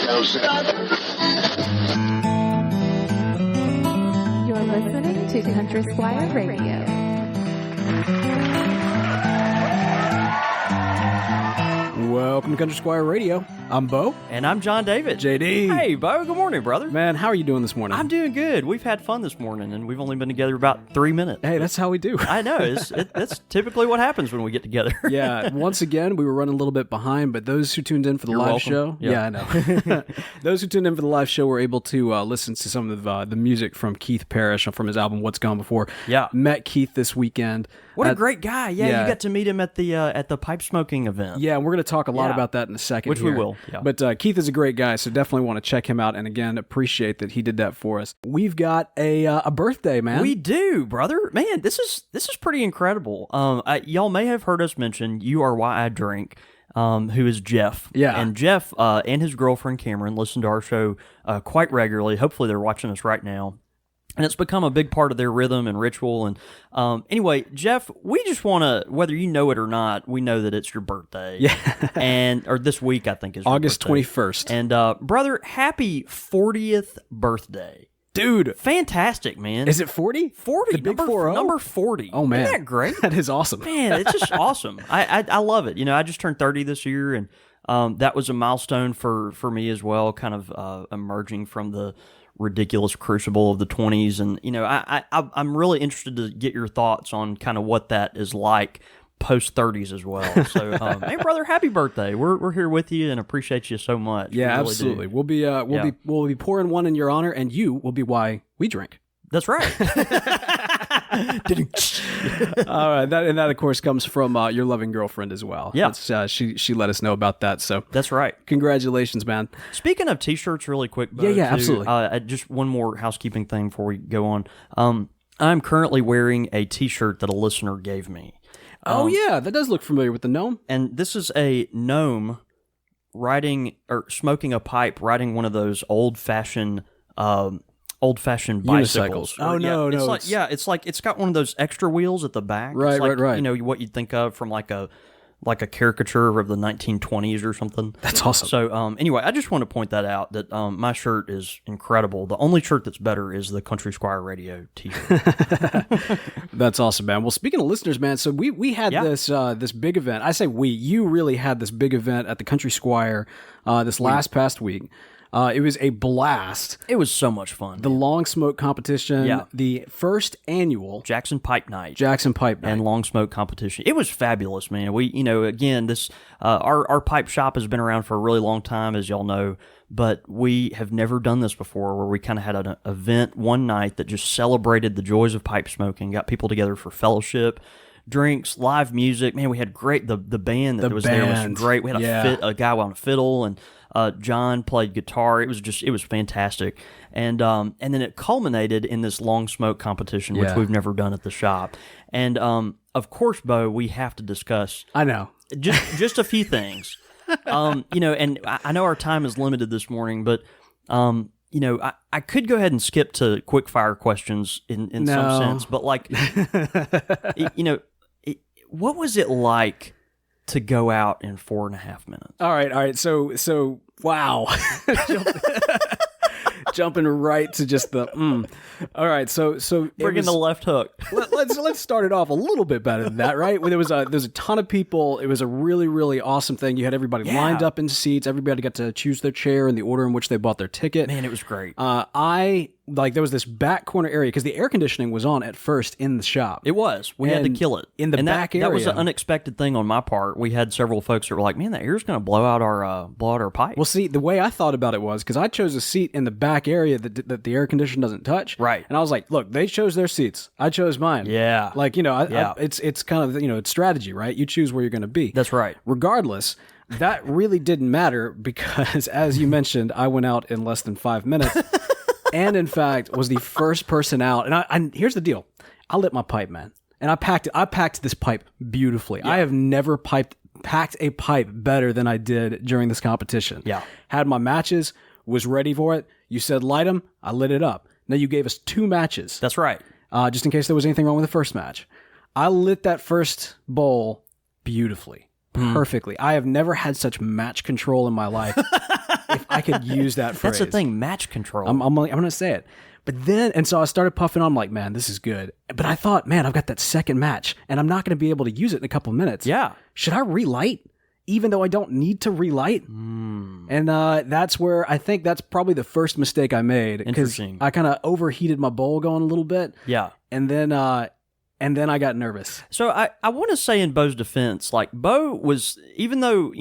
You're listening to Country Squire Radio. Welcome to Country Squire Radio. I'm Bo. And I'm John David. JD. Hey, Bo. Good morning, brother. Man, how are you doing this morning? I'm doing good. We've had fun this morning, and we've only been together about 3 minutes. Hey, that's how we do. I know. That's typically what happens when we get together. Yeah. Once again, we were running a little bit behind, but those who tuned in for the You're live welcome. show, Yeah. I know. Those who tuned in for the live show were able to listen to some of the music from Keith Parrish from his album What's Gone Before. Yeah. Met Keith this weekend. What a great guy. Yeah, yeah. you got to meet him at the pipe smoking event. Yeah, and we're going to talk a lot Yeah. about that in a second. Which we will, yeah. But Keith is a great guy, so definitely want to check him out. And again, appreciate that he did that for us. We've got a birthday, man. We do, brother. Man, this is pretty incredible. Y'all may have heard us mention You Are Why I Drink, who is Jeff. Yeah. And Jeff and his girlfriend Cameron listen to our show quite regularly. Hopefully they're watching us right now. And it's become a big part of their rhythm and ritual. And anyway, Jeff, we just want to, whether you know it or not, we know that it's your birthday. Yeah. Or this week, I think, is your August birthday. 21st. And brother, happy 40th birthday. Dude. Fantastic, man. Is it 40? 40. The big number, 40? number 40. Oh, man. Isn't that great? That is awesome. Man, it's just awesome. I love it. You know, I just turned 30 this year, and that was a milestone for me as well, kind of emerging from the ridiculous crucible of the 20s. And, you know, I'm really interested to get your thoughts on kind of what that is like post 30s as well. So, hey, brother, happy birthday. We're here with you and appreciate you so much. Yeah, We really absolutely. do. We'll be pouring one in your honor, and you will be why we drink. That's right. All right, that of course comes from your loving girlfriend as well. Yeah. That's, she let us know about that. So That's right. congratulations, man. Speaking of T-shirts, really quick, Bo, Yeah, too, absolutely. just one more housekeeping thing before we go on. I'm currently wearing a T-shirt that a listener gave me. Oh yeah, that does look familiar with the gnome. And this is a gnome riding or smoking a pipe, riding one of those old-fashioned bicycles. Unicycles. Oh, no, it's no, like, it's like it's got one of those extra wheels at the back. Right, it's like, right. You know what you'd think of from like a caricature of the 1920s or something. That's awesome. So anyway, I just want to point that out, that my shirt is incredible. The only shirt that's better is the Country Squire Radio t-shirt. That's awesome, man. Well, speaking of listeners, man, so we had this big event. I say you really had this big event at the Country Squire this last past week. It was a blast. It was so much fun. The long smoke competition, Yeah. the first annual Jackson Pipe Night. Pipe Night. And long smoke competition. It was fabulous, man. We, you know, again, this our pipe shop has been around for a really long time, as y'all know, but we have never done this before, where we kind of had an event one night that just celebrated the joys of pipe smoking, got people together for fellowship, drinks, live music. Man, we had great the band that was there was great. We had a guy on a fiddle, and John played guitar. It was fantastic. And then it culminated in this long smoke competition, which we've never done at the shop. And of course, Bo, we have to discuss. I know. Just a few things. You know, and I know our time is limited this morning, but you know, I could go ahead and skip to quick fire questions in some sense, but like, you know, what was it like to go out in 4.5 minutes? All right. So wow. Jumping right to just the All right, so Bringing the left hook. let's start it off a little bit better than that, right? There was a ton of people. It was a really, really awesome thing. You had everybody lined up in seats. Everybody got to choose their chair in the order in which they bought their ticket. Man, it was great. There was this back corner area because the air conditioning was on at first in the shop. It was. We had to kill it. In the back area. That was an unexpected thing on my part. We had several folks that were like, man, the air's going to blow out our pipe. Well, see, the way I thought about it was because I chose a seat in the back area that the air conditioner doesn't touch. Right. And I was like, look, they chose their seats. I chose mine. Yeah. Like, you know, it's kind of, you know, it's strategy, right? You choose where you're going to be. That's right. Regardless, that really didn't matter because, as you mentioned, I went out in less than 5 minutes. And in fact, was the first person out. And here's the deal: I lit my pipe, man, and I packed this pipe beautifully. Yeah. I have never packed a pipe better than I did during this competition. Yeah, had my matches, was ready for it. You said light them, I lit it up. Now you gave us 2 matches. That's right. Just in case there was anything wrong with the first match. I lit that first bowl beautifully, perfectly. I have never had such match control in my life. if I could use that phrase. That's the thing, match control. I'm going to say it. But then, and so I started puffing on, I'm like, man, this is good. But I thought, man, I've got that second match, and I'm not going to be able to use it in a couple of minutes. Yeah. Should I relight, even though I don't need to relight? And that's where I think that's probably the first mistake I made. Because I kind of overheated my bowl going a little bit. Yeah. And then I got nervous. So I want to say in Bo's defense, like Bo was, even though,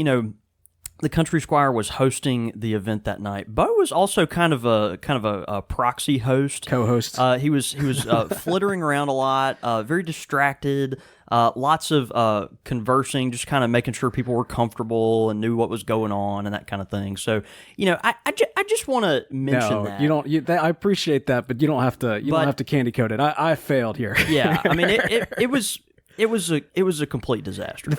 the Country Squire was hosting the event that night, Bo was also kind of a proxy host, co-host. He was flittering around a lot, very distracted, lots of conversing, just kind of making sure people were comfortable and knew what was going on and that kind of thing. So I just want to mention that you don't. I appreciate that, but you don't have to. You don't have to candy coat it. I failed here. Yeah, I mean it was a complete disaster.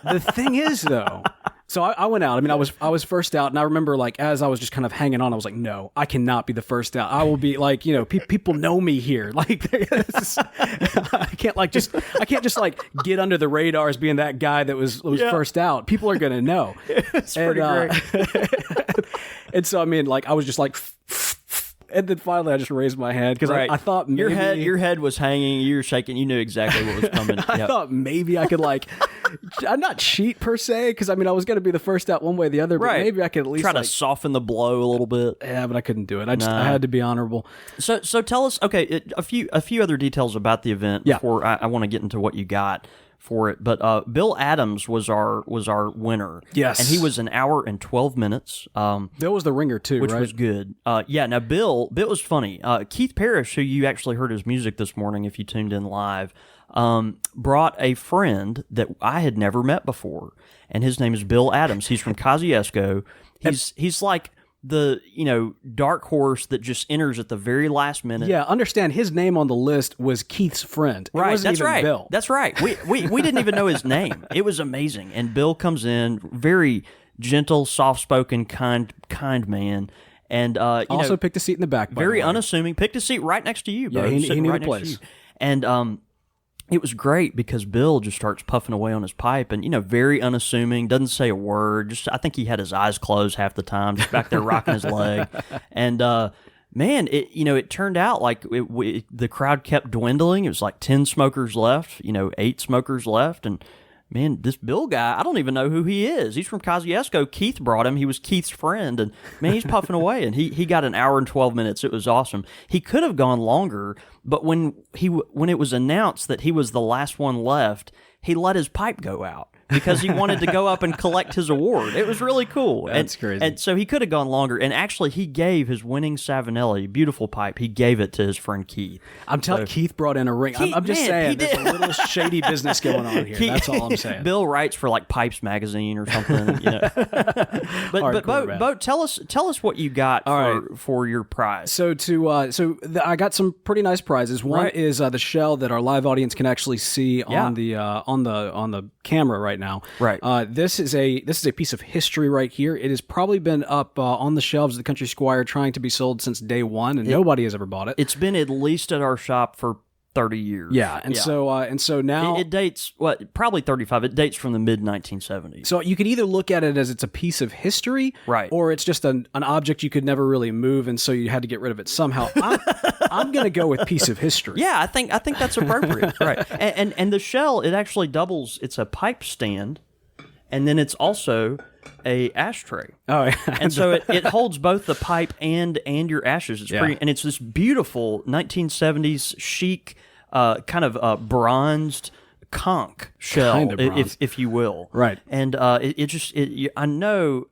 The thing is though. So I went out. I mean, I was first out, and I remember like as I was just kind of hanging on, I was like, no, I cannot be the first out. I will be like, people know me here. Like, I can't just like get under the radar as being that guy that was first out. People are gonna know. It's pretty great. And so I mean, like I was just like. And then finally, I just raised my hand because I thought maybe your head was hanging, you were shaking, you knew exactly what was coming. I thought maybe I could not cheat per se, because I mean I was going to be the first out one way or the other, but maybe I could at least try to soften the blow a little bit. Yeah, but I couldn't do it. I had to be honorable. So tell us, okay, a few other details about the event before I want to get into what you got for it. But Bill Adams was our winner. Yes. And he was an hour and 12 minutes. Bill was the ringer too, which right? was good. Now Bill was funny. Keith Parrish, who you actually heard his music this morning if you tuned in live, brought a friend that I had never met before, and his name is Bill Adams. He's from Kosciuszko. He's like the dark horse that just enters at the very last minute. Yeah, understand his name on the list was Keith's friend. It right, wasn't that's even right. Bill. That's right. We didn't even know his name. It was amazing. And Bill comes in, very gentle, soft-spoken, kind man. And also picked a seat in the back. Very unassuming. Picked a seat right next to you, bro. Yeah, he knew right the place. And it was great because Bill just starts puffing away on his pipe and, very unassuming, doesn't say a word. I think he had his eyes closed half the time, just back there rocking his leg. And, man, it turned out like the crowd kept dwindling. It was like 10 smokers left, 8 smokers left. And, man, this Bill guy, I don't even know who he is. He's from Kosciuszko. Keith brought him. He was Keith's friend. And, man, he's puffing away. And he got an hour and 12 minutes. It was awesome. He could have gone longer, but when it was announced that he was the last one left, he let his pipe go out because he wanted to go up and collect his award. It was really cool. That's crazy. And so he could have gone longer. And actually, he gave his winning Savinelli, beautiful pipe, he gave it to his friend Keith. I'm telling Keith brought in a ring. I'm just saying, there's a little shady business going on here. That's all I'm saying. Bill writes for like Pipes magazine or something. But Bo, tell us what you got for your prize. So I got some pretty nice prizes. One is the shell that our live audience can actually see on the camera right now. Right. This is a piece of history right here. It has probably been up on the shelves of the Country Squire trying to be sold since day one, and nobody has ever bought it. It's been at least at our shop for 30 years. Yeah, so now it dates probably 35. It dates from the mid 1970s. So you could either look at it as it's a piece of history, right, or it's just an object you could never really move, and so you had to get rid of it somehow. I'm going to go with piece of history. Yeah, I think that's appropriate. Right, and the shell, it actually doubles. It's a pipe stand, and then it's also a ashtray. Oh, yeah. And so it holds both the pipe and your ashes. It's pretty, and it's this beautiful 1970s chic, kind of bronzed conch shell, if you will. Right. And I know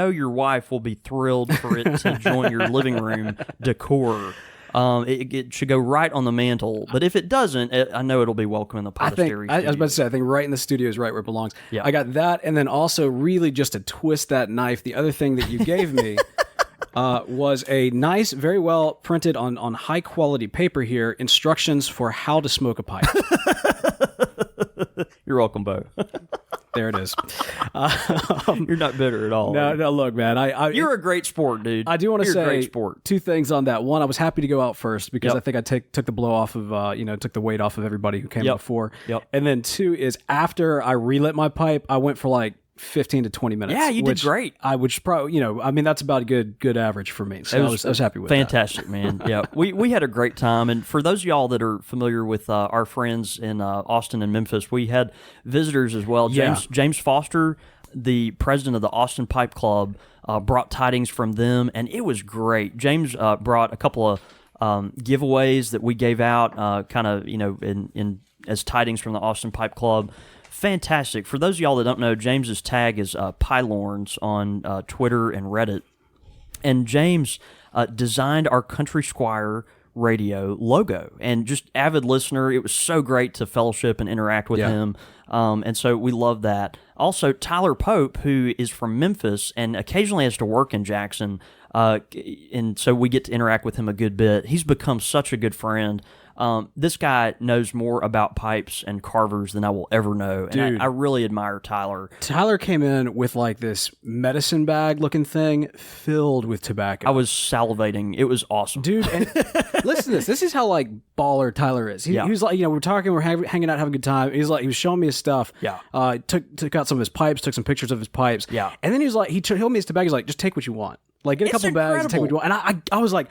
your wife will be thrilled for it to join your living room decor. It should go right on the mantle, but if it doesn't, I know it'll be welcome in the Potastery. I was about to say, I think right in the studio is right where it belongs. Yeah. I got that, and then also really just to twist that knife, the other thing that you gave me was a nice, very well printed on high quality paper here, instructions for how to smoke a pipe. You're welcome, Bo. There it is. You're not bitter at all. No, look, man. You're a great sport, dude. I do want to say great sport. Two things on that. One, I was happy to go out first because I think I took the blow off of, took the weight off of everybody who came before. Yep. And then two is after I relit my pipe, I went for like 15 to 20 minutes. Yeah, you did great. I would probably, I mean, that's about a good average for me. So I was happy with fantastic, man. Yeah, we had a great time. And for those of y'all that are familiar with our friends in Austin and Memphis, we had visitors as well. James Foster, the president of the Austin Pipe Club, brought tidings from them, and it was great. James brought a couple of giveaways that we gave out, kind of, in as tidings from the Austin Pipe Club. Fantastic. For those of y'all that don't know, James's tag is Pylorns on Twitter and Reddit. And James designed our Country Squire radio logo. And just avid listener, it was so great to fellowship and interact with him. And so we love that. Also, Tyler Pope, who is from Memphis and occasionally has to work in Jackson, and so we get to interact with him a good bit. He's become such a good friend. This guy knows more about pipes and carvers than I will ever know. And I really admire Tyler. Tyler came in with like this medicine bag looking thing filled with tobacco. I was salivating. It was awesome. Dude, and listen to this. This is how like baller Tyler is. He was like, we're talking, we're hanging out, having a good time. He was showing me his stuff. Yeah. Took out some of his pipes, took some pictures of his pipes. Yeah. And then he was like, he told me his tobacco. He's like, just take what you want. Like, get a couple bags and take what you want. And I was like,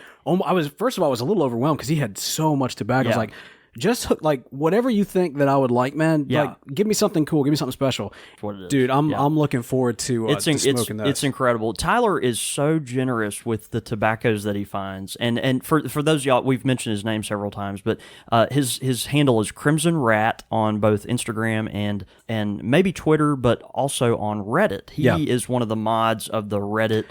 first of all, I was a little overwhelmed because he had so much tobacco. I was like, just like whatever you think that I would like, man. Like, give me something cool, give me something special. That's what it is. Dude, I'm looking forward to smoking that. It's incredible. Tyler is so generous with the tobaccos that he finds, and for those of y'all, we've mentioned his name several times, but his handle is Crimson Rat on both Instagram and maybe Twitter, but also on Reddit. He is one of the mods of the Reddit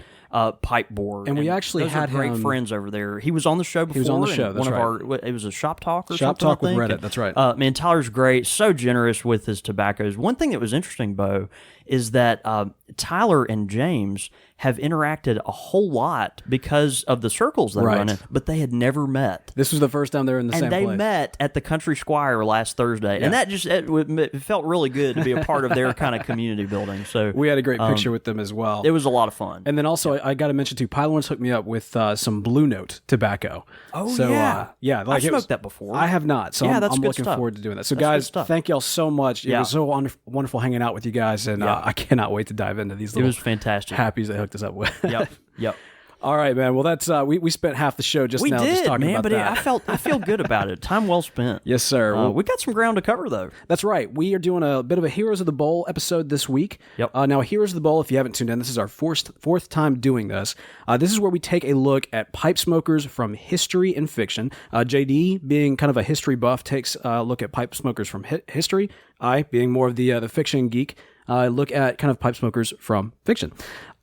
pipe board, and we actually those had are great friends over there. He was on the show before. He was on the show. That's right. It was a shop talk or shop something. Talk with Reddit. That's right. Man, Tyler's great. So generous with his tobaccos. One thing that was interesting, Bo, is that Tyler and James have interacted a whole lot because of the circles they run in, but they had never met. This was the first time they were in the same place. And they met at the Country Squire last Thursday, and that just it felt really good to be a part of their kind of community building. So we had a great picture with them as well. It was a lot of fun. And then also, I got to mention too, Pylorns hooked me up with some Blue Note tobacco. Oh, so, yeah. Like I've smoked that before. I have not, so I'm looking stuff. forward to doing that. So that's guys, thank y'all so much. It was so wonderful hanging out with you guys, and I cannot wait to dive into these little fantastic happies they hooked us up with. Yep. All right, man. Well, that's we spent half the show just talking about that. I feel good about it. Time well spent. Yes, sir. We got some ground to cover, though. That's right. We are doing a bit of a Heroes of the Bowl episode this week. Yep. Now, Heroes of the Bowl, if you haven't tuned in, this is our fourth time doing this. This is where we take a look at pipe smokers from history and fiction. JD, being kind of a history buff, takes a look at pipe smokers from history. I, being more of the fiction geek, look at kind of pipe smokers from fiction.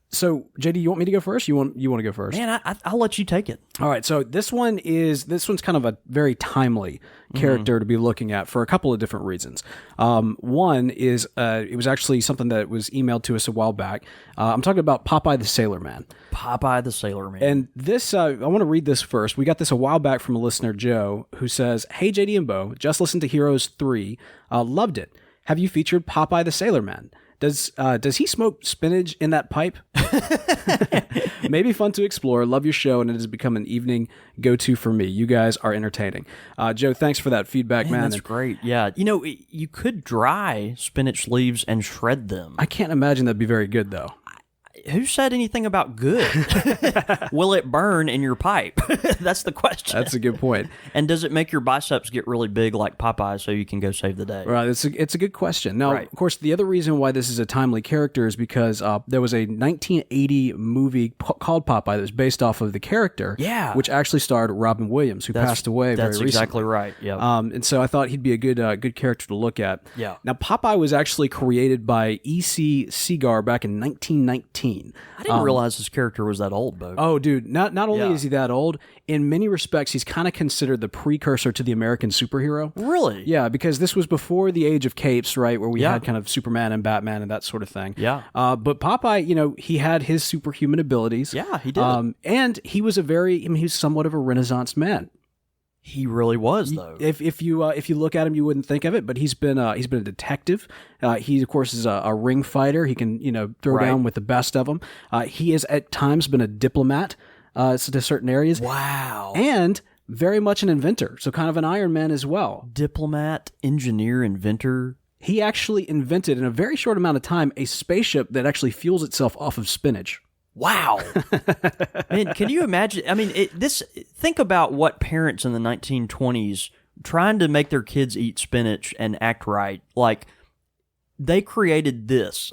So, JD, you want me to go first? You want to go first? Man, I'll let you take it. All right. So this one's kind of a very timely character to be looking at for a couple of different reasons. One is it was actually something that was emailed to us a while back. I'm talking about Popeye the Sailor Man. Popeye the Sailor Man. And this, I want to read this first. We got this a while back from a listener, Joe, who says, "Hey, JD and Bo, just listened to Heroes 3. Loved it. Have you featured Popeye the Sailor Man? Does he smoke spinach in that pipe? Maybe fun to explore. Love your show, and it has become an evening go-to for me. You guys are entertaining." Joe, thanks for that feedback, man. That's great. Yeah. You could dry spinach leaves and shred them. I can't imagine that'd be very good, though. Who said anything about good? Will it burn in your pipe? That's the question. That's a good point. And does it make your biceps get really big like Popeye so you can go save the day? Right. It's a good question. Now, of course, the other reason why this is a timely character is because there was a 1980 movie called Popeye that was based off of the character, which actually starred Robin Williams, who passed away very recently. That's exactly right. Yeah. And so I thought he'd be a good character to look at. Yeah. Now, Popeye was actually created by E.C. Segar back in 1919. I didn't realize this character was that old, Bo. Oh, dude. Not only is he that old, in many respects, he's kind of considered the precursor to the American superhero. Really? Yeah, because this was before the age of capes, right, where we had kind of Superman and Batman and that sort of thing. Yeah. But Popeye, he had his superhuman abilities. Yeah, he did. And he was he was somewhat of a Renaissance man. He really was, though. If you look at him, you wouldn't think of it, but he's been a detective. He of course is a ring fighter. He can throw down with the best of them. He has at times been a diplomat to certain areas. Wow. And very much an inventor, so kind of an Iron Man as well. Diplomat, engineer, inventor. he actually invented in a very short amount of time a spaceship that actually fuels itself off of spinach. Wow. Man, can you imagine? I mean, think about what parents in the 1920s trying to make their kids eat spinach and act right. Like, they created this.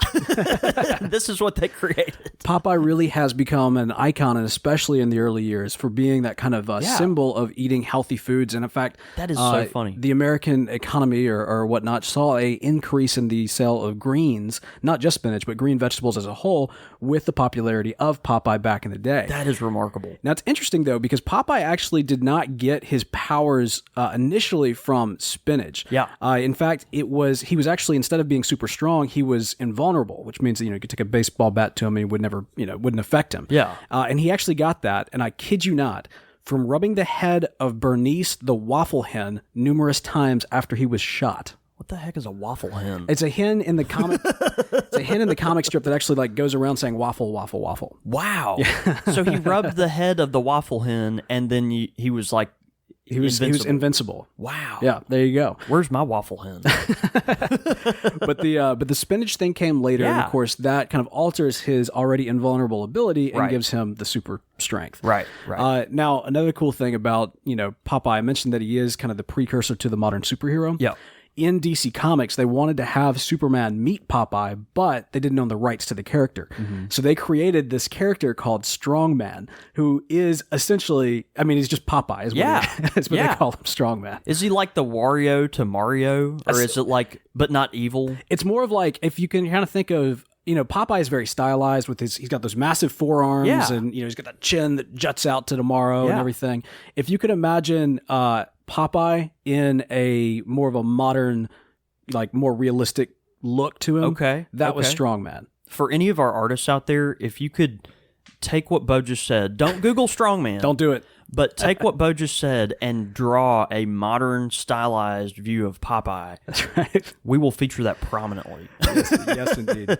This is what they created. Popeye really has become an icon, and especially in the early years, for being that kind of symbol of eating healthy foods. And in fact, that is so funny. The American economy or whatnot saw a increase in the sale of greens, not just spinach, but green vegetables as a whole, with the popularity of Popeye back in the day. That is remarkable. Now, it's interesting, though, because Popeye actually did not get his powers initially from spinach. Yeah. In fact, he was actually, instead of being super strong, he was invulnerable, which means that, you could take a baseball bat to him and it would never, wouldn't affect him. Yeah. And he actually got that, and I kid you not, from rubbing the head of Bernice the waffle hen numerous times after he was shot. What the heck is a waffle hen? It's a hen in the comic. It's a hen in the comic strip that actually goes around saying waffle, waffle, waffle. Wow. Yeah. So he rubbed the head of the waffle hen, and then he was like, He was invincible. Wow. Yeah, there you go. Where's my waffle hen? But the spinach thing came later, and of course that kind of alters his already invulnerable ability and gives him the super strength. Right. Now, another cool thing about Popeye, I mentioned that he is kind of the precursor to the modern superhero. Yeah. In DC Comics, they wanted to have Superman meet Popeye, but they didn't own the rights to the character. Mm-hmm. So they created this character called Strongman, who is essentially, he's just Popeye. That's what they call him, Strongman. Is he like the Wario to Mario? Or is it like, but not evil? It's more of like, if you can kind of think of, Popeye is very stylized with he's got those massive forearms and, he's got that chin that juts out to tomorrow and everything. If you could imagine, Popeye in a more of a modern, more realistic look to him. That was Strongman. For any of our artists out there, if you could take what Bo just said, don't Google Strongman. Don't do it. But take what Bo just said and draw a modern, stylized view of Popeye. That's right. We will feature that prominently. Yes, indeed.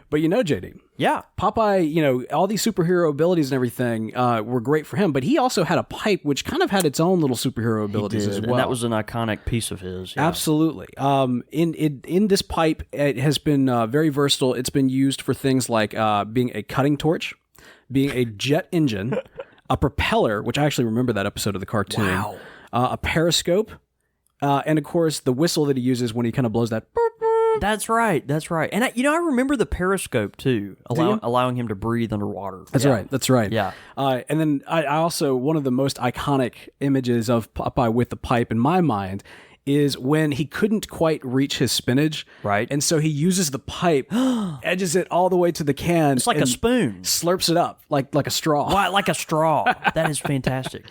But JD. Yeah. Popeye, all these superhero abilities and everything were great for him, but he also had a pipe which kind of had its own little superhero abilities as well. And that was an iconic piece of his. Yeah. Absolutely. In this pipe, it has been very versatile. It's been used for things like being a cutting torch, being a jet engine, a propeller, which I actually remember that episode of the cartoon, a periscope, and of course the whistle that he uses when he kind of blows that. That's right. And I remember the periscope too, allowing him to breathe underwater. That's right. Yeah. And then I also, one of the most iconic images of Popeye with the pipe in my mind is when he couldn't quite reach his spinach. Right. And so he uses the pipe, edges it all the way to the can. It's like a spoon. Slurps it up like a straw. Why, like a straw. That is fantastic.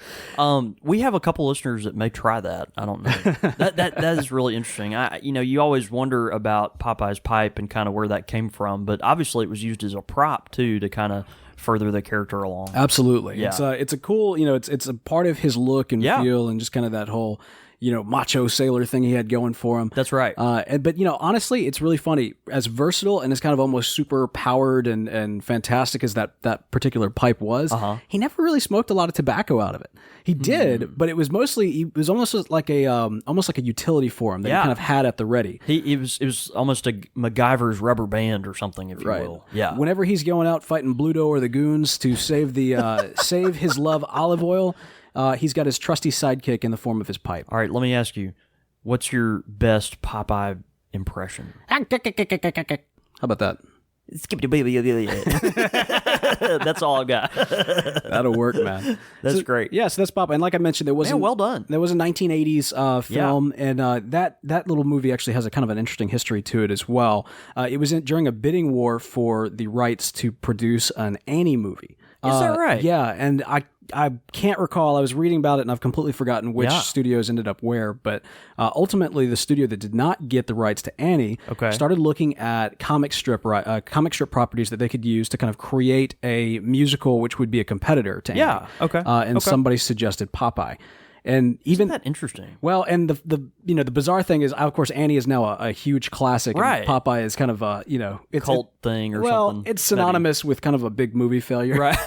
We have a couple listeners that may try that. I don't know. That is really interesting. You always wonder about Popeye's pipe and kind of where that came from, but obviously it was used as a prop too to kind of further the character along. Absolutely. Yeah. It's a cool, it's a part of his look and feel and just kind of that whole macho sailor thing he had going for him. That's right. But honestly, it's really funny. As versatile and as kind of almost super powered and fantastic as that particular pipe was, he never really smoked a lot of tobacco out of it. He did, but it was almost like a utility for him that he kind of had at the ready. It was almost a MacGyver's rubber band or something, if you will. Yeah. Whenever he's going out fighting Bluto or the goons to save save his love olive oil, he's got his trusty sidekick in the form of his pipe. All right, let me ask you, what's your best Popeye impression? How about that? That's all I got. That'll work, man. That's great. Yeah, so that's Popeye. And like I mentioned, there was well done. There was a 1980s film, and that little movie actually has a kind of an interesting history to it as well. It was during a bidding war for the rights to produce an Annie movie. Is that right? Yeah, and I can't recall. I was reading about it, and I've completely forgotten which studios ended up where. But ultimately, the studio that did not get the rights to Annie started looking at comic strip properties that they could use to kind of create a musical, which would be a competitor to Annie. Yeah. Okay. And somebody suggested Popeye. And even Isn't that interesting? Well, and the bizarre thing is, of course, Annie is now a huge classic. Right. And Popeye is kind of a it's cult thing or something. Well, it's synonymous with kind of a big movie failure. Right.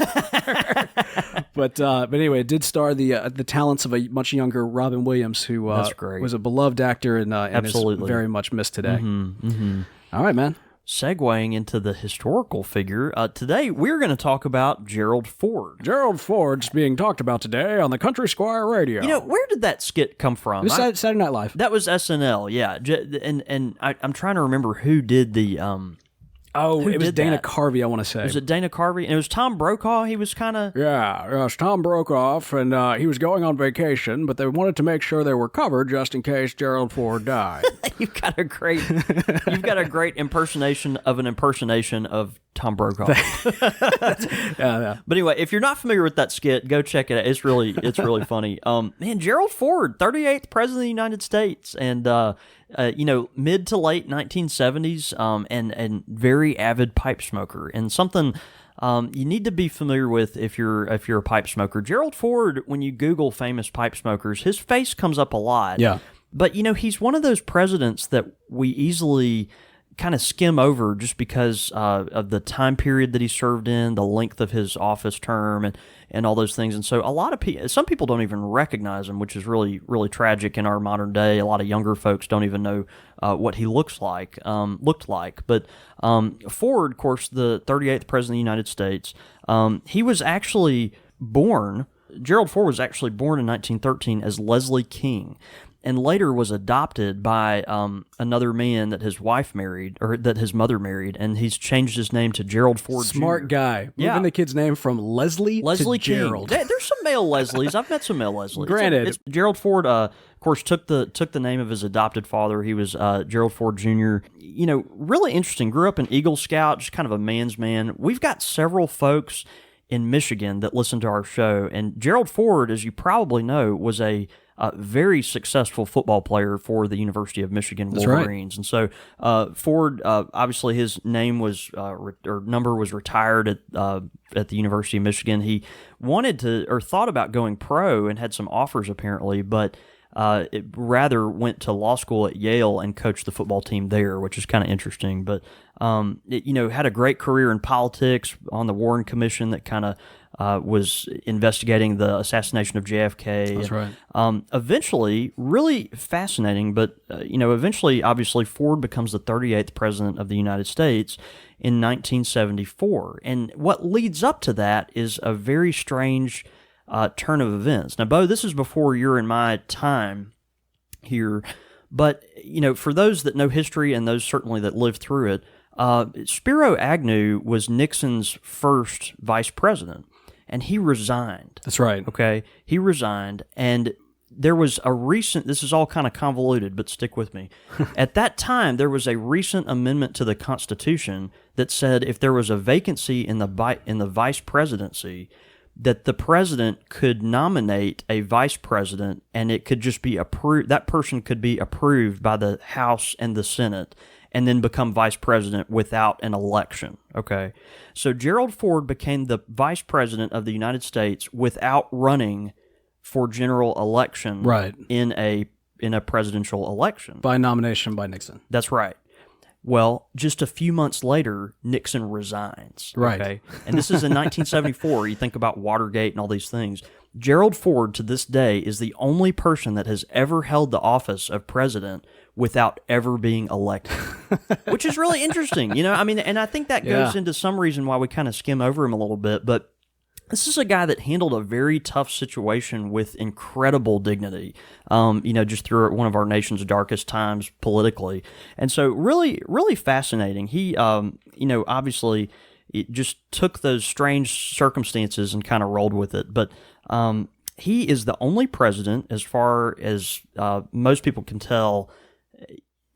But anyway, it did star the talents of a much younger Robin Williams, who That's great. was a beloved actor and Absolutely. is very much missed today. Mm-hmm. All right, man. Segueing into the historical figure, today we're going to talk about Gerald Ford. Gerald Ford's being talked about today on the Country Squire Radio. You know, where did that skit come from? It was Saturday Night Live. That was SNL, yeah. And I'm trying to remember who did the... it was did Dana that? Carvey, I want to say. Was it Dana Carvey? And it was Tom Brokaw. He was kind of... Yeah, it's Tom Brokaw, and he was going on vacation, but they wanted to make sure they were covered just in case Gerald Ford died. You've got a great impersonation of an impersonation of Tom Brokaw. Yeah. But anyway, if you're not familiar with that skit, go check it out. It's really funny. Man, Gerald Ford, 38th President of the United States, and mid to late 1970s, and very avid pipe smoker, and something you need to be familiar with if you're a pipe smoker. Gerald Ford, when you Google famous pipe smokers, his face comes up a lot. Yeah. But he's one of those presidents that we easily kind of skim over just because of the time period that he served in, the length of his office term, and all those things. And so some people don't even recognize him, which is really, really tragic in our modern day. A lot of younger folks don't even know what he looked like. But Ford, of course, the 38th President of the United States, Gerald Ford was actually born in 1913 as Leslie King, and later was adopted by another man that his wife married, or that his mother married, and he's changed his name to Gerald Ford Smart Jr. guy. Yeah. Moving the kid's name from Leslie to King. Gerald. There's some male Leslies. I've met some male Leslies. Granted. Gerald Ford, of course, took the name of his adopted father. He was Gerald Ford Jr. Really interesting. Grew up an Eagle Scout, just kind of a man's man. We've got several folks in Michigan that listen to our show, and Gerald Ford, as you probably know, was a very successful football player for the University of Michigan Wolverines. That's right. And so Ford, obviously his name was, or number was retired at the University of Michigan. He wanted to, or thought about going pro and had some offers apparently, but it rather went to law school at Yale and coached the football team there, which is kind of interesting. But, had a great career in politics on the Warren Commission that kind of was investigating the assassination of JFK. That's right. Eventually, really fascinating, but, eventually, obviously, Ford becomes the 38th President of the United States in 1974. And what leads up to that is a very strange turn of events. Now, Bo, this is before your and my time here, but, for those that know history and those certainly that lived through it, Spiro Agnew was Nixon's first vice president, and he resigned. That's right. Okay? He resigned, and there was this is all kind of convoluted, but stick with me. At that time, there was a recent amendment to the Constitution that said if there was a vacancy in the vice presidency, that the president could nominate a vice president, and it could just be approved. That person could be approved by the House and the Senate, and then become vice president without an election. Okay, so Gerald Ford became the vice president of the United States without running for general election. Right. in a presidential election By nomination by Nixon. That's right. Well, just a few months later, Nixon resigns. Right. Okay? And this is in 1974. You think about Watergate and all these things. Gerald Ford, to this day, is the only person that has ever held the office of president without ever being elected, which is really interesting. And I think that goes into some reason why we kind of skim over him a little bit, but this is a guy that handled a very tough situation with incredible dignity, just through one of our nation's darkest times politically. And so really, really fascinating. He, obviously it just took those strange circumstances and kind of rolled with it. But he is the only president, as far as most people can tell,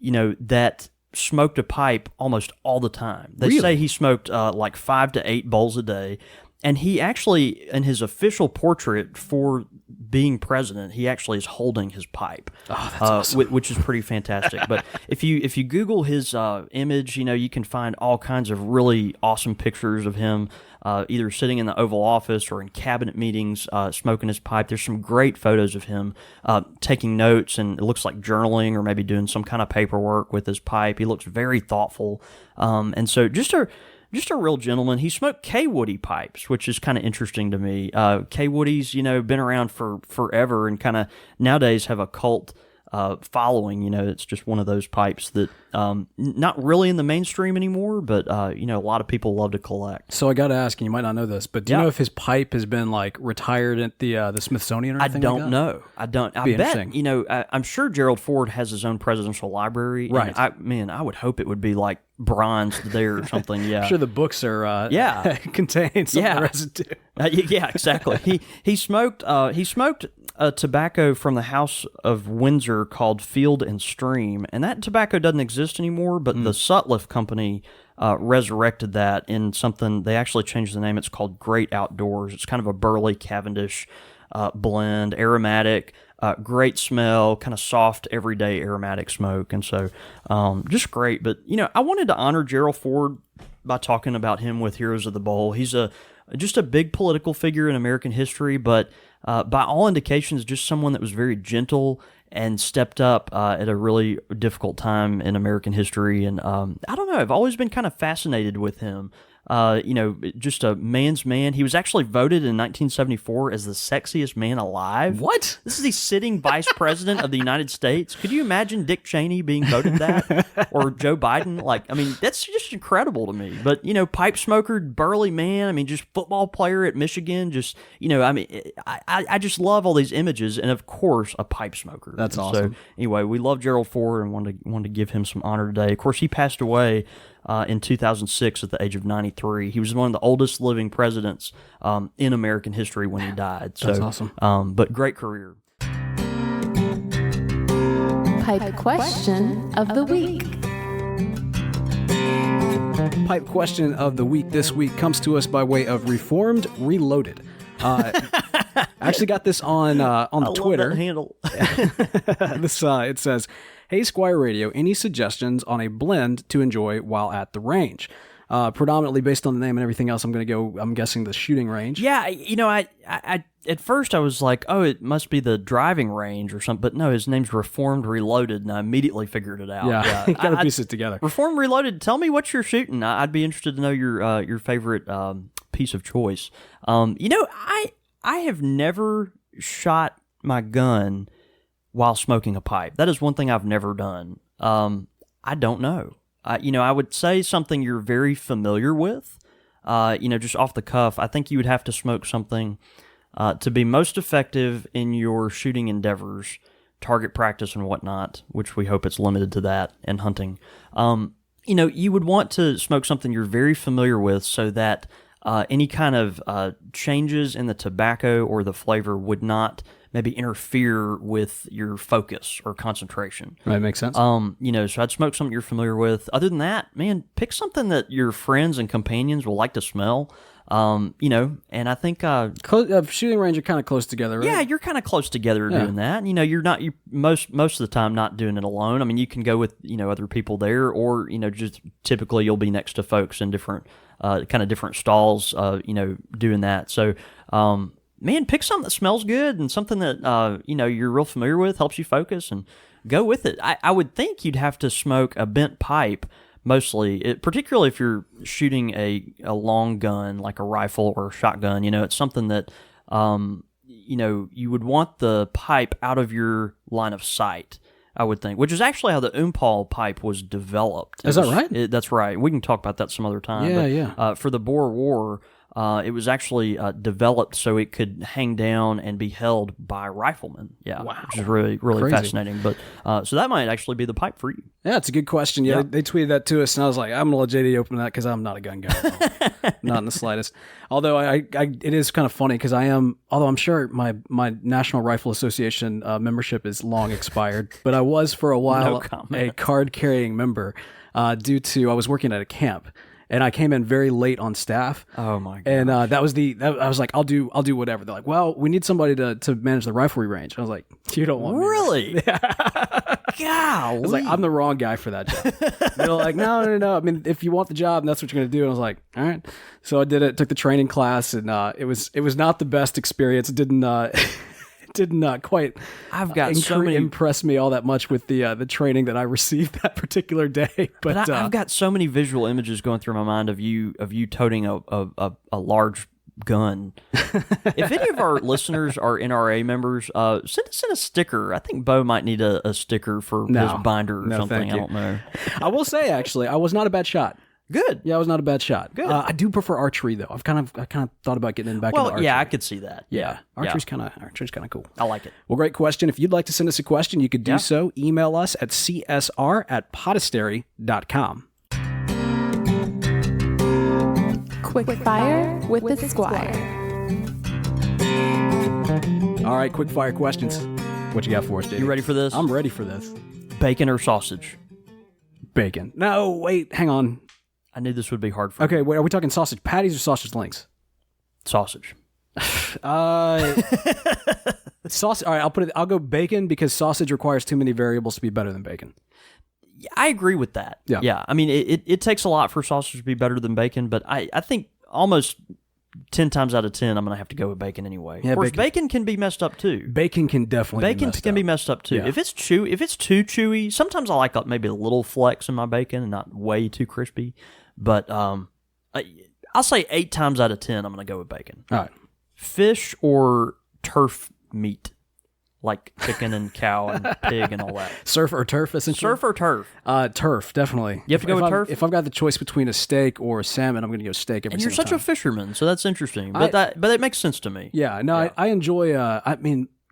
that smoked a pipe almost all the time. They say he smoked like 5 to 8 bowls a day. And he actually, in his official portrait for being president, he actually is holding his pipe. Oh, that's awesome. Which is pretty fantastic. But if you Google his image, you can find all kinds of really awesome pictures of him either sitting in the Oval Office or in cabinet meetings smoking his pipe. There's some great photos of him taking notes, and it looks like journaling or maybe doing some kind of paperwork with his pipe. He looks very thoughtful. And so just just a real gentleman. He smoked K. Woody pipes, which is kind of interesting to me. K. Woody's, been around for forever and kind of nowadays have a cult following. It's just one of those pipes that not really in the mainstream anymore, but a lot of people love to collect. So I got to ask, and you might not know this, but do you know if his pipe has been like retired at the Smithsonian or anything? I don't know. I bet. I'm sure Gerald Ford has his own presidential library. Right. And I would hope it would be like bronzed there or something. Yeah. I'm sure the books are contain some of the residue. Yeah, exactly. He smoked tobacco from the House of Windsor called Field and Stream, and that tobacco doesn't exist anymore, but the Sutliff Company resurrected that in something. They actually changed the name. It's called Great Outdoors. It's kind of a Burley Cavendish blend, aromatic, great smell, kind of soft, everyday aromatic smoke, and so just great. But, I wanted to honor Gerald Ford by talking about him with Heroes of the Bowl. He's just a big political figure in American history, but by all indications, just someone that was very gentle and stepped up at a really difficult time in American history. And I don't know, I've always been kind of fascinated with him. Just a man's man. He was actually voted in 1974 as the sexiest man alive. What? This is the sitting vice president of the United States. Could you imagine Dick Cheney being voted that? Or Joe Biden? That's just incredible to me. But, pipe smoker, burly man, just football player at Michigan, I just love all these images. And, of course, a pipe smoker. That's awesome. So, anyway, we love Gerald Ford and wanted to give him some honor today. Of course, he passed away in 2006 at the age of 93. He was one of the oldest living presidents in American history when he died. So, that's awesome. But great career. Pipe question of the week. Pipe question of the week this week comes to us by way of Reformed Reloaded. I actually got this on the Twitter. Love that handle. It says, "Hey Squire Radio, any suggestions on a blend to enjoy while at the range?" Predominantly based on the name and everything else, I'm guessing the shooting range. Yeah, I at first I was like, oh, it must be the driving range or something, but no, his name's Reformed Reloaded, and I immediately figured it out. Yeah. You gotta piece it together. Reformed Reloaded, tell me what you're shooting. I'd be interested to know your favorite piece of choice. I have never shot my gun while smoking a pipe. That is one thing I've never done. I don't know. I would say something you're very familiar with. Just off the cuff, I think you would have to smoke something to be most effective in your shooting endeavors, target practice and whatnot, which we hope it's limited to that, and hunting. You would want to smoke something you're very familiar with so that any kind of changes in the tobacco or the flavor would not maybe interfere with your focus or concentration. Right, makes sense. So I'd smoke something you're familiar with. Other than that, man, pick something that your friends and companions will like to smell. And I think shooting range are kind of close together, right? Yeah, you're kind of close together doing that. You most of the time not doing it alone. You can go with other people there, or just typically you'll be next to folks in different different stalls, doing that. So, man, pick something that smells good and something that you're real familiar with, helps you focus, and go with it. I would think you'd have to smoke a bent pipe. Mostly, particularly if you're shooting a long gun like a rifle or a shotgun, it's something that, you would want the pipe out of your line of sight, I would think, which is actually how the Umpal pipe was developed. Is that right? That's right. We can talk about that some other time. Yeah. For the Boer War, it was actually developed so it could hang down and be held by riflemen. Yeah, wow. Which is really, really Crazy. fascinating. But so that might actually be the pipe for you. Yeah, it's a good question. Yeah, they tweeted that to us, and I was like, I'm gonna let JD open that because I'm not a gun guy, not in the slightest. Although it is kind of funny because although I'm sure my National Rifle Association membership is long expired, but I was for a while a card carrying member due to I was working at a camp. And I came in very late on staff. Oh my god! And I was like, I'll do whatever. They're like, well, we need somebody to manage the riflery range. I was like, you don't want me. Really? Golly. I was like, I'm the wrong guy for that job. They're like, no. If you want the job, and that's what you're gonna do. And I was like, all right. So I did it. Took the training class, and it was not the best experience. It didn't did not quite I've got so many impress me all that much with the training that I received that particular day. But I've got so many visual images going through my mind of you toting a large gun. If any of our listeners are NRA members, send us in a sticker. I think Bo might need a sticker for his binder or something. I don't know. I will say, actually, I was not a bad shot. Good. Yeah, I was not a bad shot. Good. I do prefer archery though. I kind of thought about getting back into archery. Yeah, I could see that. Yeah. Archery's kind of cool. I like it. Well, great question. If you'd like to send us a question, you could do so. Email us at csr@podastery.com. Quick fire with the Squire. All right, quick fire questions. What you got for us, JD? You ready for this? I'm ready for this. Bacon or sausage? Bacon. No, wait, hang on. I knew this would be hard for Okay, wait, are we talking sausage patties or sausage links? Sausage. Sausage. All right, I'll go bacon because sausage requires too many variables to be better than bacon. I agree with that. Yeah. I mean, it takes a lot for sausage to be better than bacon, but I think almost 10 times out of 10, I'm going to have to go with bacon anyway. Yeah, of course, bacon can be messed up too. Bacon can definitely be messed up too. Yeah. If it's too chewy, sometimes I like maybe a little flex in my bacon and not way too crispy. But I'll say 8 times out of 10, I'm going to go with bacon. All right. Fish or turf meat? Like chicken and cow and pig and all that. Surf or turf, essentially? Surf or turf? Turf, definitely. You have to go with turf? If I've got the choice between a steak or a salmon, I'm going to go steak every single time. And you're such a fisherman, so that's interesting. But it makes sense to me. Yeah, no, I enjoy,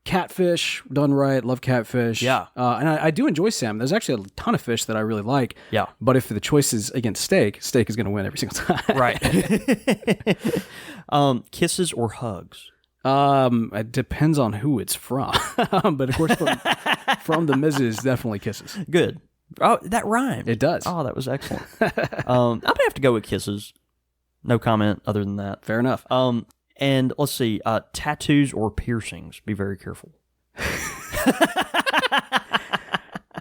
catfish done right. Love catfish. Yeah. And I do enjoy salmon. There's actually a ton of fish that I really like. Yeah. But if the choice is against steak is going to win every single time. Right. Kisses or hugs? It depends on who it's from, but of course, from the missus, definitely kisses. Good. Oh, that rhymed. It does. Oh, that was excellent. I'm gonna have to go with kisses. No comment other than that. Fair enough. And let's see, tattoos or piercings. Be very careful.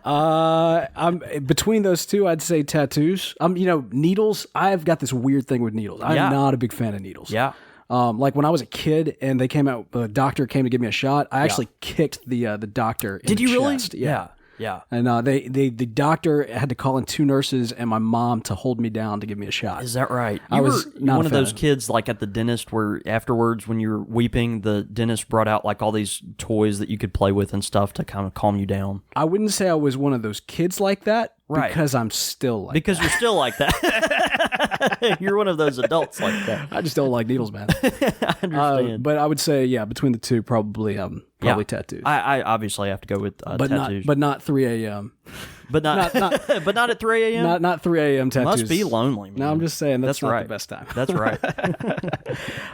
I'm between those two. I'd say tattoos. Needles. I've got this weird thing with needles. I'm not a big fan of needles. Yeah. Like when I was a kid and they came out, the doctor came to give me a shot. I actually kicked the doctor in the chest. Did you really? Yeah. Yeah. And the doctor had to call in 2 nurses and my mom to hold me down to give me a shot. Is that right? I was not one of those kids like at the dentist where afterwards when you're weeping, the dentist brought out like all these toys that you could play with and stuff to kind of calm you down. I wouldn't say I was one of those kids like that. Right. Because I'm still like because that. You're still like that. You're one of those adults like that. I just don't like needles, man. I understand. But I would say, between the two, probably tattoos. I obviously have to go with tattoos. But not 3 a.m. But not but not at 3 a.m.? Not 3 a.m. tattoos. Must be lonely, man. No, I'm just saying that's not right. the best time. That's right.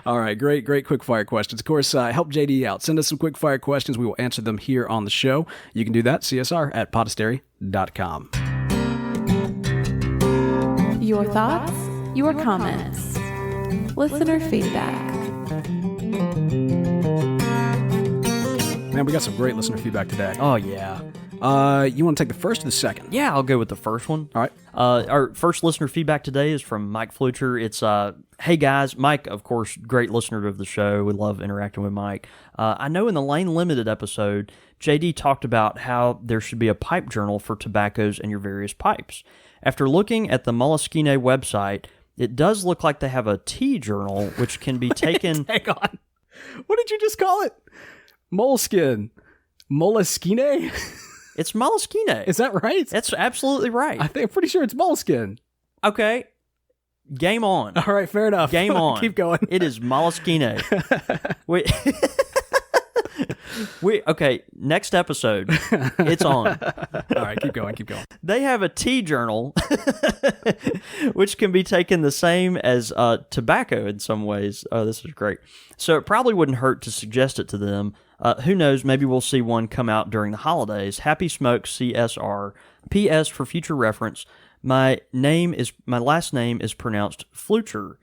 All right, great quick fire questions. Of course, help JD out. Send us some quick fire questions. We will answer them here on the show. You can do that, csr@podastery.com. Your thoughts, your comments, listener feedback. Man, we got some great listener feedback today. Oh, yeah. You want to take the first or the second? Yeah, I'll go with the first one. All right. Our first listener feedback today is from Mike Flucher. It's, hey guys, Mike, of course, great listener of the show. We love interacting with Mike. I know in the Lane Limited episode, JD talked about how there should be a pipe journal for tobaccos and your various pipes. After looking at the Moleskine website, it does look like they have a tea journal, which can be taken... Hang on. What did you just call it? Moleskine. Moleskine? It's Moleskine. Is that right? That's absolutely right. I'm pretty sure it's Moleskine. Okay. Game on. All right, fair enough. Game on. Keep going. It is Moleskine. Okay, next episode. It's on. All right, keep going. They have a tea journal, which can be taken the same as tobacco in some ways. Oh, this is great. So it probably wouldn't hurt to suggest it to them. Who knows, maybe we'll see one come out during the holidays. Happy Smokes, CSR. P.S. for future reference, my last name is pronounced Flucher.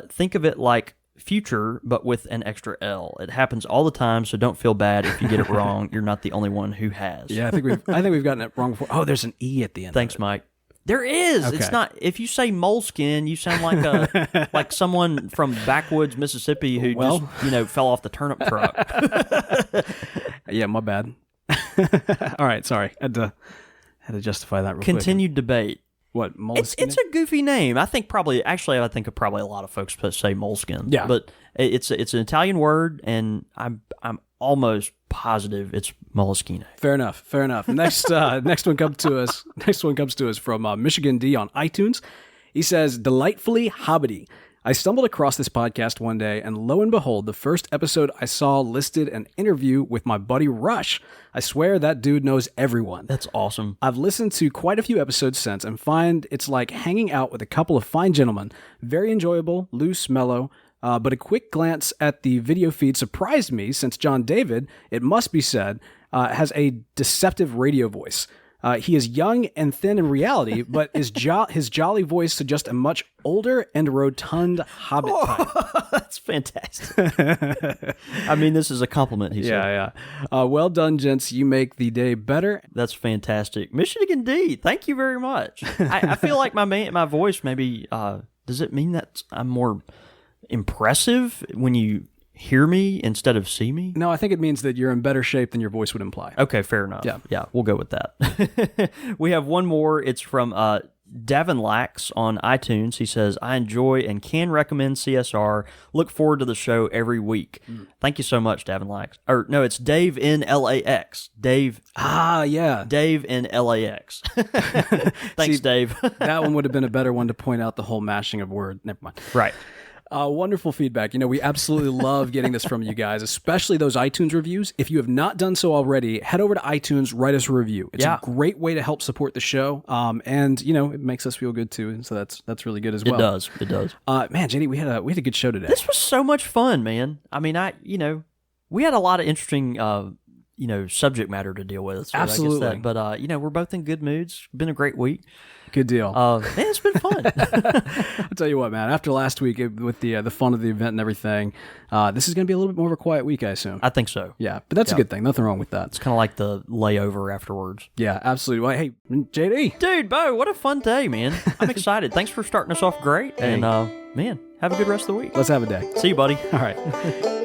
Think of it like future, but with an extra L. It happens all the time, so don't feel bad if you get it wrong. You're not the only one who has. Yeah, I think we've gotten it wrong before. Oh, there's an E at the end. Thanks, Mike. There is. Okay. It's not. If you say moleskin, you sound like a like someone from backwoods Mississippi who just fell off the turnip truck. Yeah, my bad. All right, sorry. Had to justify that real Continued debate. What, It's moleskin? a goofy name. I think probably a lot of folks say moleskin. Yeah. But it's an Italian word, and I'm almost positive it's moleskine. Fair enough. Next one comes to us. Next one comes to us from Michigan D on iTunes. He says, "Delightfully hobbity. I stumbled across this podcast one day, and lo and behold, the first episode I saw listed an interview with my buddy Rush. I swear that dude knows everyone. That's awesome. I've listened to quite a few episodes since and find it's like hanging out with a couple of fine gentlemen. Very enjoyable, loose, mellow. But a quick glance at the video feed surprised me, since John David, it must be said, has a deceptive radio voice. He is young and thin in reality, but his jolly voice suggests a much older and rotund hobbit type." That's fantastic. I mean, this is a compliment, he said. Yeah. Well done, gents. You make the day better. That's fantastic. Michigan D, thank you very much. I feel like my voice maybe, does it mean that I'm more impressive when you hear me instead of see me? No, I think it means that you're in better shape than your voice would imply. Okay, fair enough. Yeah, we'll go with that. We have one more. It's from Davin Lax on iTunes. He says, "I enjoy and can recommend CSR. Look forward to the show every week." Thank you so much, Davin Lax. Or no, it's Dave in LAX. Dave. Yeah. Dave in LAX. Thanks, See, Dave. That one would have been a better one to point out the whole mashing of word. Never mind. Right. Wonderful feedback. We absolutely love getting this from you guys, especially those iTunes reviews. If you have not done so already, head over to iTunes, write us a review. It's a great way to help support the show. And it makes us feel good too. And so that's really good as well. It does. Man, JD, we had a good show today. This was so much fun, man. I mean, we had a lot of interesting, subject matter to deal with. So Absolutely. I guess that, but we're both in good moods. Been a great week. Good deal. Man, it's been fun. I'll tell you what, man. After last week with the fun of the event and everything, this is going to be a little bit more of a quiet week, I assume. I think so. Yeah, but that's a good thing. Nothing wrong with that. It's kind of like the layover afterwards. Yeah, absolutely. Well, hey, JD. Dude, Bo, what a fun day, man. I'm excited. Thanks for starting us off great. And, man, have a good rest of the week. Let's have a day. See you, buddy. All right.